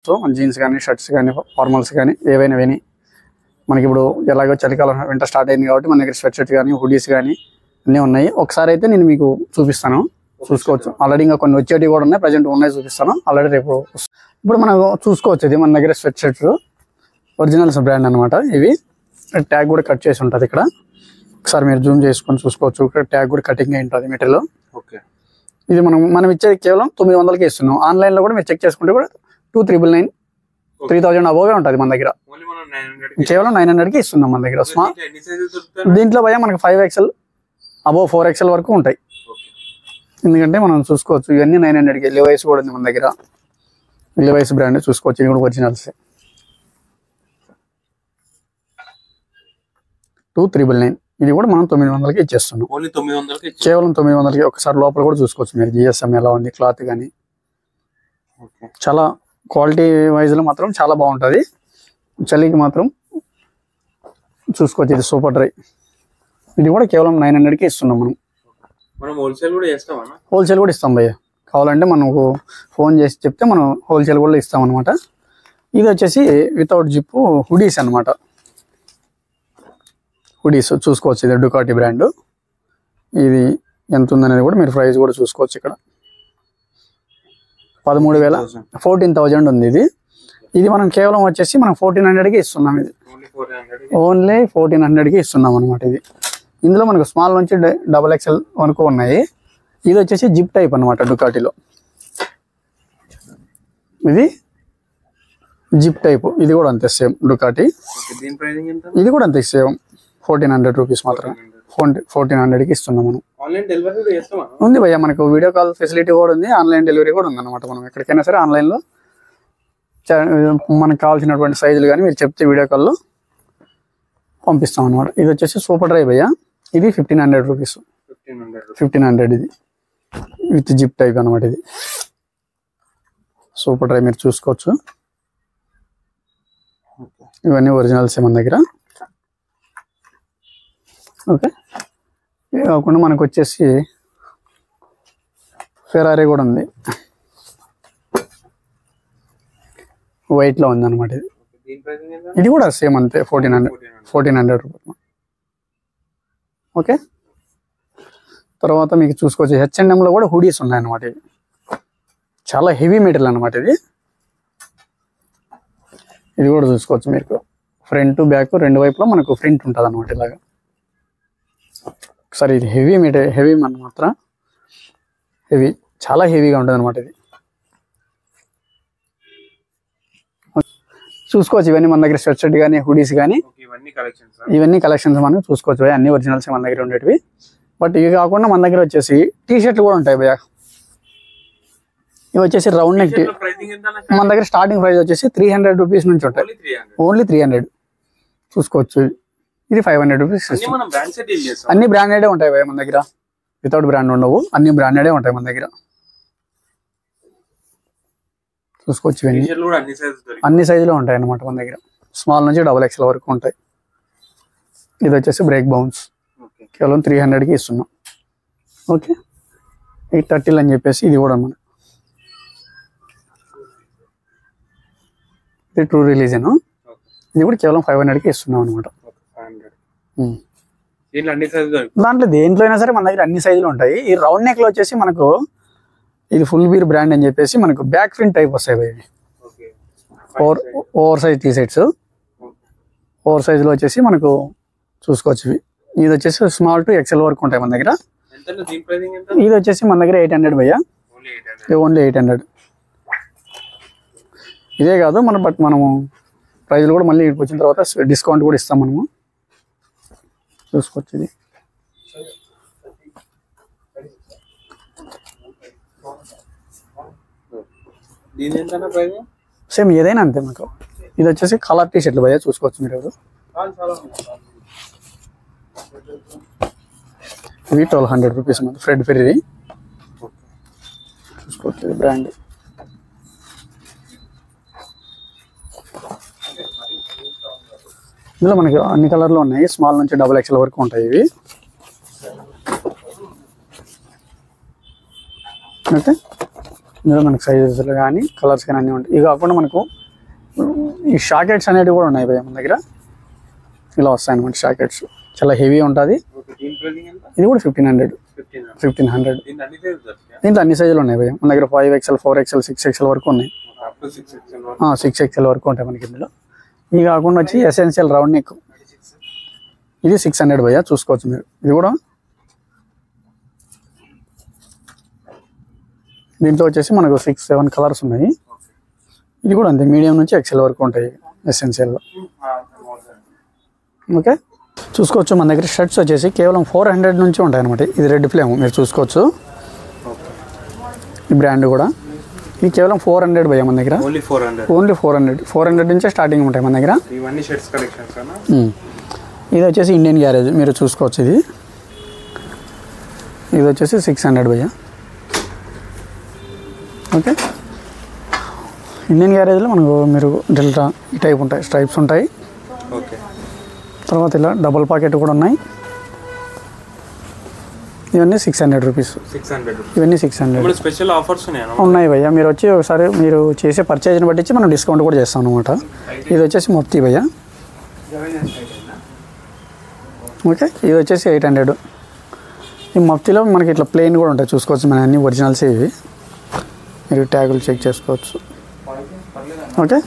So మన jeans కానీ shirts కానీ ఫార్మల్స్ కానీ ఏవైనా విని మనకి ఇప్పుడు ఎలాగో చలికాలం వింటర్ స్టార్ట్ అయింది కాబట్టి మన దగ్గర స్వెట్ షర్ట్ కానీ హుడీస్ కానీ అన్నీ ఉన్నాయి. ఒకసారి అయితే నేను మీకు చూపిస్తాను, చూసుకోవచ్చు. ఆల్రెడీ ఇంకా కొన్ని వచ్చేటివి కూడా ఉన్నాయి, ప్రజెంట్ ఉన్నాయి, చూపిస్తాను. ఆల్రెడీ రేపు ఇప్పుడు మనం చూసుకోవచ్చు. ఇది మన దగ్గర స్వెట్ షర్ట్స్ ఒరిజినల్స్ బ్రాండ్ అనమాట. ఇవి ట్యాగ్ కూడా కట్ చేసి ఉంటుంది ఇక్కడ. ఒకసారి మీరు జూమ్ చేసుకొని చూసుకోవచ్చు. ఇక్కడ ట్యాగ్ కూడా కటింగ్ అయి ఉంటుంది మెటీరియల్. ఓకే, ఇది మనం ఇచ్చేది కేవలం 900కి ఇస్తున్నాం. ఆన్లైన్లో కూడా మీరు చెక్ చేసుకుంటే కూడా 2999 3000 అబోవే ఉంటుంది మన దగ్గర. కేవలం 900కి ఇస్తున్నాం మన దగ్గర. దీంట్లో భయ మనకి 5XL అబోవ్ 4XL వరకు ఉంటాయి. ఎందుకంటే మనం చూసుకోవచ్చు ఇవన్నీ 900కి. లివైస్ కూడా ఉంది మన దగ్గర. లివైస్ బ్రాండ్ చూసుకోవచ్చు. ఇది కూడా ఒరిజినల్స్ 2999. ఇది కూడా మనం 900కి ఇచ్చేస్తున్నాం. కేవలం 900కి. ఒకసారి లోపల కూడా చూసుకోవచ్చు మీరు. GSM ఎలా ఉంది, క్లాత్ కానీ చాలా క్వాలిటీ వైజ్ లో మాత్రం చాలా బాగుంటుంది. చలికి మాత్రం చూసుకోవచ్చు. ఇది సూపర్ డ్రై. ఇది కూడా కేవలం 900కి ఇస్తున్నాం మనం. హోల్సేల్ కూడా ఇస్తాం భయ్య. కావాలంటే మనకు ఫోన్ చేసి చెప్తే మనం హోల్సేల్ కూడా ఇస్తాం అనమాట. ఇది వచ్చేసి వితౌట్ జిప్ హుడీస్ అనమాట. హుడీస్ చూసుకోవచ్చు. ఇది డుకాటి బ్రాండ్. ఇది ఎంత ఉందనేది కూడా మీరు ప్రైస్ కూడా చూసుకోవచ్చు. ఇక్కడ 14,000 ఉంది. ఇది మనం కేవలం వచ్చేసి మనం 1400కి ఇస్తున్నాం. ఇది ఓన్లీ 1400కి ఇస్తున్నాం అనమాట. ఇది ఇందులో మనకు స్మాల్ నుంచి XXL వరకు ఉన్నాయి. ఇది వచ్చేసి జిప్ టైప్ అనమాట డుకాటిలో. ఇది జిప్ టైప్. ఇది కూడా అంతే సేమ్ డుకాటి. ఇది కూడా అంతే సేమ్ 1400 రూపీస్ మాత్రమే. 1400కి ఇస్తున్నాం మనం. ఉంది భయ్య, మనకు వీడియో కాల్ ఫెసిలిటీ కూడా ఉంది, ఆన్లైన్ డెలివరీ కూడా ఉంది అనమాట. మనం ఎక్కడికైనా సరే ఆన్లైన్లో మనకు కావాల్సినటువంటి సైజులు కానీ మీరు చెప్తే వీడియో కాల్లో పంపిస్తాం అనమాట. ఇది వచ్చేసి సూపర్ డ్రై భయ్య. ఇది 1500 రూపీస్. 1500 ఇది విత్ జిప్ టైప్ అనమాట. ఇది సూపర్ డ్రై మీరు చూసుకోవచ్చు. ఇవన్నీ ఒరిజినల్స్ మన దగ్గర. ఓకే, ఇవి కాకుండా మనకు వచ్చేసి ఫెరారీ కూడా ఉంది. వైట్లో ఉంది అనమాట. ఇది కూడా సేమ్ అంతే 1400 రూపాయలు. ఓకే, తర్వాత మీకు చూసుకోవచ్చు H&Mలో కూడా హుడీస్ ఉన్నాయి అనమాట. ఇది చాలా హెవీ మెటీరియల్ అనమాట. ఇది కూడా చూసుకోవచ్చు మీకు. ఫ్రంట్ బ్యాక్ రెండు వైపులో మనకు ప్రింట్ ఉంటుంది అనమాట. ఇలాగా ఒకసారి ఇది హెవీ మెటీరియల్, హెవీ మన మాత్రం హెవీ, చాలా హెవీగా ఉంటుంది అనమాట. ఇది చూసుకోవచ్చు. ఇవన్నీ మన దగ్గర స్వెట్ షర్ట్ కానీ హుడీస్ కానీ ఇవన్నీ కలెక్షన్స్ మనం చూసుకోవచ్చు భయ్య. అన్ని ఒరిజినల్స్ మన దగ్గర ఉండేటివి. బట్ ఇవి కాకుండా మన దగ్గర వచ్చేసి టీ షర్ట్లు కూడా ఉంటాయి భయ్య. ఇవి వచ్చేసి రౌండ్ నెక్. మన దగ్గర స్టార్టింగ్ ప్రైస్ వచ్చేసి 300 రూపీస్ నుంచి ఉంటాయి. ఓన్లీ 300 చూసుకోవచ్చు. ఇది 500 రూపీస్. అన్ని బ్రాండెడే ఉంటాయి భయ్య మన దగ్గర. వితౌట్ బ్రాండ్ ఉండవు, అన్ని బ్రాండెడే ఉంటాయి మన దగ్గర. చూసుకోవచ్చు. అన్ని సైజులో ఉంటాయి అన్నమాట మన దగ్గర. స్మాల్ నుంచి XXL వరకు ఉంటాయి. ఇది వచ్చేసి బ్రేక్ బౌన్స్. కేవలం 300కి ఇస్తున్నాం. ఓకే, 830 అని చెప్పేసి ఇది కూడా మన ఇది ట్రూ రిలీజన్. ఇది కూడా కేవలం 500కి ఇస్తున్నాం అనమాట. దాంట్లో దేంట్లో అయినా సరే మన దగ్గర అన్ని సైజులు ఉంటాయి. ఈ రౌండ్ నెక్ లో వచ్చేసి మనకు ఇది ఫుల్ బీర్ బ్రాండ్ అని చెప్పేసి మనకు బ్యాక్ ప్రింట్ టైప్ వస్తాయి. Over size T shirts. Over size లో వచ్చేసి మనకు చూసుకోవచ్చు. ఇది వచ్చేసి స్మాల్ టు XL వరకు ఉంటాయి మన దగ్గర. ఇది వచ్చేసి మన దగ్గర 800 భయ్య. ఓన్లీ 800. ఇదే కాదు బట్ మనము ప్రైజ్లు కూడా మళ్ళీ ఇక్కడికి వచ్చిన తర్వాత డిస్కౌంట్ కూడా ఇస్తాం మనము. చూసుకోవచ్చు. ఇది సేమ్ ఏదైనా అంతే మనకు. ఇది వచ్చేసి కలర్ టీ షర్ట్లు భయ్య. చూసుకోవచ్చు మీరు. ఇవి 1200 రూపీస్ మన ఫ్రెడ్ ఫెర్రీ. చూసుకోవచ్చు. ఇది బ్రాండ్. ఇందులో మనకి అన్ని కలర్లు ఉన్నాయి. స్మాల్ నుంచి XXL వరకు ఉంటాయి ఇవి. ఓకే, ఇందులో మనకు సైజెస్లు కానీ కలర్స్ కానీ అన్నీ ఉంటాయి. ఇవి కాకుండా మనకు ఈ షాకెట్స్ అనేవి కూడా ఉన్నాయి భయ్య మన దగ్గర. ఇలా వస్తాయి అన్నమాట షాకెట్స్, చాలా హెవీ ఉంటుంది. ఇది కూడా 1500. దీంట్లో అన్ని సైజులు ఉన్నాయి భయ్య మన దగ్గర. 5XL 4XL 6XL వరకు ఉన్నాయి. 6XL వరకు ఉంటాయి మనకి ఇందులో. ఇవి కాకుండా వచ్చి ఎసెన్షియల్ రౌండ్ నెక్, ఇది 600 భయ్య, చూసుకోవచ్చు మీరు. ఇది కూడా దీంట్లో వచ్చేసి మనకు 6-7 కలర్స్ ఉన్నాయి. ఇది కూడా అంతే, మీడియం నుంచి XL వరకు ఉంటాయి ఎసెన్షియల్లో. ఓకే, చూసుకోవచ్చు మన దగ్గర షర్ట్స్ వచ్చేసి కేవలం 400 నుంచి ఉంటాయి అనమాట. ఇది రెడ్ ఫ్లేమ్ మీరు చూసుకోవచ్చు, ఈ బ్రాండ్ కూడా. ఇది కేవలం 400 భయ్య మన దగ్గర. ఓన్లీ 400 నుంచే స్టార్టింగ్ ఉంటాయి మన దగ్గర. ఇది వచ్చేసి ఇండియన్ గ్యారేజ్ మీరు చూసుకోవచ్చు. ఇది వచ్చేసి 600 భయ్య. ఓకే, ఇండియన్ గ్యారేజ్లో మనకు మీరు డెల్టా ఈ టైప్ ఉంటాయి, స్ట్రైప్స్ ఉంటాయి. ఓకే, తర్వాత ఇలా డబుల్ పాకెట్ కూడా ఉన్నాయి. ఇవన్నీ 600 రూపీస్. ఇవన్నీ 600. స్పెషల్ ఆఫర్స్ ఉన్నాయి భయ్య. మీరు వచ్చి ఒకసారి మీరు చేసే పర్చేజ్ని బట్టి మనం డిస్కౌంట్ కూడా చేస్తాం అనమాట. ఇది వచ్చేసి మొత్తం భయ్య. ఓకే, ఇది వచ్చేసి 800. ఈ మఫ్తీలో మనకి ఇట్లా ప్లెయిన్ కూడా ఉంటాయి, చూసుకోవచ్చు. మన అన్ని ఒరిజినల్స్ ఇవి, మీరు ట్యాగులు చెక్ చేసుకోవచ్చు. ఓకే,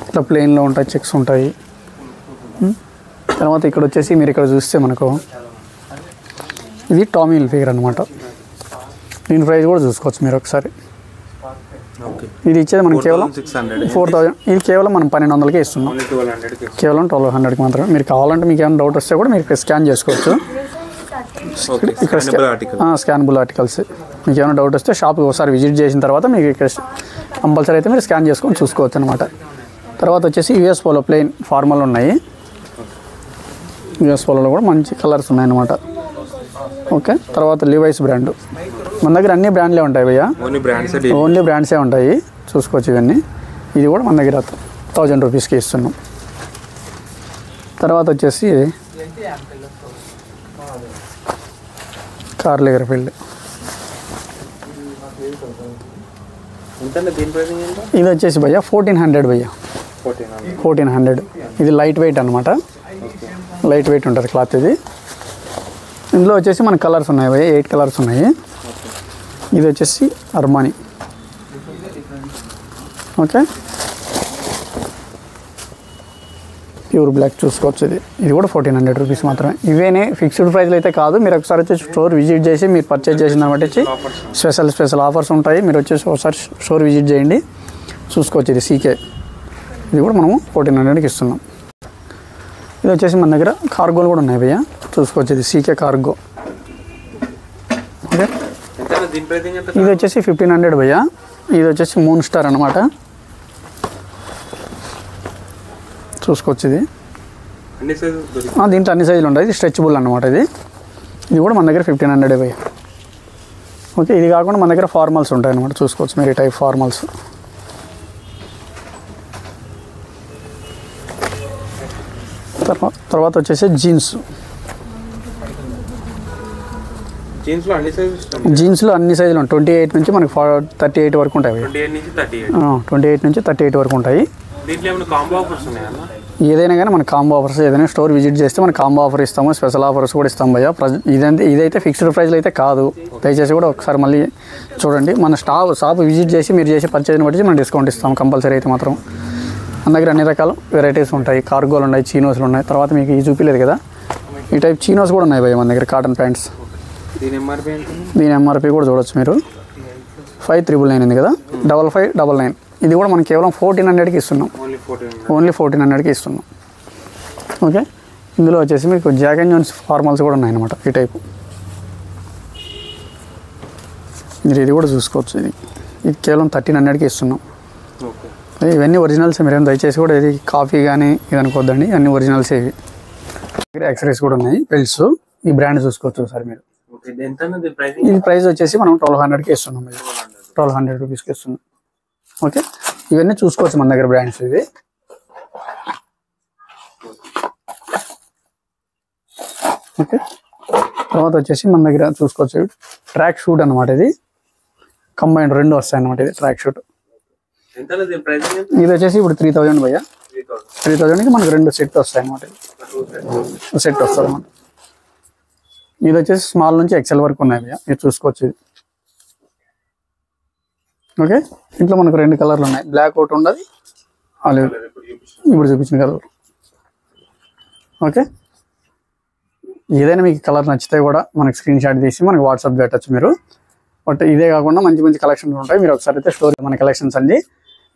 ఇట్లా ప్లెయిన్లో ఉంటాయి, చెక్స్ ఉంటాయి. తర్వాత ఇక్కడ వచ్చేసి మీరు ఇక్కడ చూస్తే మనకు ఇది టామీ హిల్ఫిగర్ అనమాట. దీని ప్రైస్ కూడా చూసుకోవచ్చు మీరు ఒకసారి. ఇది ఇచ్చేది మనం కేవలం 4000. ఇది కేవలం మనం 1200కే ఇస్తున్నాం, కేవలం 1200కి మాత్రమే. మీరు కావాలంటే మీకు ఏమైనా డౌట్ వస్తే కూడా మీరు స్కాన్ చేసుకోవచ్చు. ఇక్కడ స్కానబుల్ ఆర్టికల్స్. మీకు ఏమైనా డౌట్ వస్తే షాప్కి ఒకసారి విజిట్ చేసిన తర్వాత మీకు ఇక్కడ కంపల్సరీ అయితే మీరు స్కాన్ చేసుకొని చూసుకోవచ్చు అనమాట. తర్వాత వచ్చేసి యూఎస్ పోలో ప్లెయిన్ ఫార్మల్ ఉన్నాయి. యూఎస్ పోలోలో కూడా మంచి కలర్స్ ఉన్నాయన్నమాట. ఓకే, తర్వాత లివైస్ బ్రాండ్ మన దగ్గర అన్ని బ్రాండ్లే ఉంటాయి భయ్య, ఓన్లీ బ్రాండ్సే ఉంటాయి, చూసుకోవచ్చు ఇవన్నీ. ఇది కూడా మన దగ్గర 1000 రూపీస్కి ఇస్తున్నాం. తర్వాత వచ్చేసి కార్ల్ లాగర్ఫెల్డ్. ఇది వచ్చేసి భయ్య 1400 భయ్య, 1400. ఇది లైట్ వెయిట్ అనమాట, లైట్ వెయిట్ ఉంటుంది క్లాత్ ఇది. ఇందులో వచ్చేసి మన కలర్స్ ఉన్నాయి భయ్య, 8 కలర్స్ ఉన్నాయి. ఇది వచ్చేసి అర్మానీ. ఓకే, ప్యూర్ బ్లాక్ చూసుకోవచ్చు. ఇది కూడా 1400 రూపీస్ మాత్రమే. ఇవేనే ఫిక్స్డ్ ప్రైస్లు అయితే కాదు. మీరు ఒకసారి వచ్చి స్టోర్ విజిట్ చేసి మీరు పర్చేజ్ చేసిన దాన్ని బట్టి స్పెషల్ ఆఫర్స్ ఉంటాయి. మీరు వచ్చేసి ఒకసారి స్టోర్ విజిట్ చేయండి, చూసుకోవచ్చు. ఇది సీకే, ఇది కూడా మనము 1400కి ఇస్తున్నాం. ఇది వచ్చేసి మన దగ్గర కార్గోలు కూడా ఉన్నాయి భయ్య, చూసుకోవచ్చు. ఇది సీకే కార్గో. ఓకే, ఇది వచ్చేసి 1500 భయ్య. ఇది వచ్చేసి మూన్ స్టార్ అనమాట, చూసుకోవచ్చు. దీంట్లో అన్ని సైజులు ఉంటాయి. ఇది స్ట్రెచబుల్ అనమాట. ఇది కూడా మన దగ్గర 1500 భయ్య. ఓకే, ఇది కాకుండా మన దగ్గర ఫార్మల్స్ ఉంటాయి అనమాట, చూసుకోవచ్చు మీరు. ఈ టైప్ ఫార్మల్స్. తర్వాత వచ్చేసి జీన్స్లో అన్ని సైజులు ఉంటాయి. 28 నుంచి మనకి 38 వరకు ఉంటాయి. 28 నుంచి 38 వరకు ఉంటాయి. ఏదైనా కానీ మన కాంబో ఆఫర్స్, ఏదైనా స్టోర్ విజిట్ చేస్తే మన కాంబో ఆఫర్ ఇస్తాము, స్పెషల్ ఆఫర్స్ కూడా ఇస్తాం భయ్య. ఇదైతే ఫిక్స్డ్ ప్రైస్లో అయితే కాదు, దయచేసి కూడా ఒకసారి మళ్ళీ చూడండి. మన షాప్ విజిట్ చేసి మీరు చేసే పర్చేజ్ని బట్టి మనం డిస్కౌంట్ ఇస్తాం కంపల్సరీ అయితే మాత్రం. మన దగ్గర అన్ని రకాల వెరైటీస్ ఉంటాయి, కార్గోలు ఉన్నాయి, చీనోస్లు ఉన్నాయి. తర్వాత మీకు ఈ చూపిలేదు కదా, ఈ టైప్ చీనోస్ కూడా ఉన్నాయి భయ్య మన దగ్గర, కాటన్ ప్యాంట్స్. దీని ఎంఆర్పి కూడా చూడవచ్చు మీరు, 5999 ఉంది కదా, 5599. ఇది కూడా మనం కేవలం 1400కి ఇస్తున్నాం, ఓన్లీ 1400కి ఇస్తున్నాం. ఓకే, ఇందులో వచ్చేసి మీకు జాక్ అండ్ జోన్స్ ఫార్మల్స్ కూడా ఉన్నాయన్నమాట ఈ టైపు. మీరు ఇది కూడా చూసుకోవచ్చు. ఇది కేవలం 1300కి ఇస్తున్నాం. ఇవన్నీ ఒరిజినల్స్. మీరేం దయచేసి కూడా ఇది కాఫీ కానీ ఇది అనుకోద్దండి, అన్ని ఒరిజినల్స్ ఇవి. యాక్సరీస్ కూడా ఉన్నాయి, బెల్ట్స్. ఈ బ్రాండ్ చూసుకోవచ్చు సార్ మీరు. ఇది ప్రైస్ వచ్చేసి మనం 1200కి ఇస్తున్నాం, 1200 రూపీస్కి ఇస్తున్నాం. ఓకే, ఇవన్నీ చూసుకోవచ్చు మన దగ్గర బ్రాండ్స్ ఇవి. ఓకే, తర్వాత వచ్చేసి మన దగ్గర చూసుకోవచ్చు ట్రాక్ షూట్ అనమాట. ఇది కంబైండ్ రెండు వస్తాయి అనమాట. ఇది ట్రాక్ షూట్. ఇది వచ్చేసి ఇప్పుడు 3000 భయ్య. 3000కి మనకు 2 సెట్ వస్తాయి అనమాట. సెట్ వస్తుంది అనమాట. ఇది వచ్చేసి స్మాల్ నుంచి ఎక్సెల్ వరకు ఉన్నాయి భయ్య, ఇది చూసుకోవచ్చు. ఇది ఓకే. ఇంట్లో మనకు 2 కలర్లు ఉన్నాయి, బ్లాక్ ఒకటి ఉండదు, ఆలివ్ ఇప్పుడు చూపించిన కలర్. ఓకే. ఏదైనా మీకు కలర్ నచ్చితే కూడా మనకి స్క్రీన్ షాట్ తీసి మనకి వాట్సాప్ పెట్టచ్చు మీరు. బట్ ఇదే కాకుండా మంచి మంచి కలెక్షన్స్ ఉంటాయి, మీరు ఒకసారి అయితే స్టోర్ మన కలెక్షన్స్ అండి.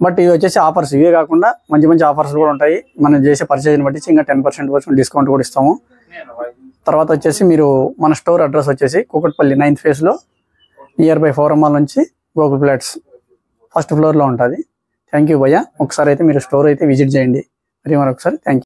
బట్ ఇవి వచ్చేసి ఆఫర్స్, ఇవే కాకుండా మంచి మంచి ఆఫర్స్ కూడా ఉంటాయి. మనం చేసే పర్చేజ్ని బట్టి ఇంకా 10% వరకు డిస్కౌంట్ కూడా ఇస్తాము. తర్వాత వచ్చేసి మీరు మన స్టోర్ అడ్రస్ వచ్చేసి కూకట్పల్లి 9th ఫేజ్లో నియర్ బై ఫోరం మాల్ నుంచి గోకుల్ ప్లాట్స్ ఫస్ట్ ఫ్లోర్లో ఉంటుంది. థ్యాంక్ యూ భయ్య. ఒకసారి అయితే మీరు స్టోర్ అయితే విజిట్ చేయండి. మరి మరొకసారి థ్యాంక్ యూ.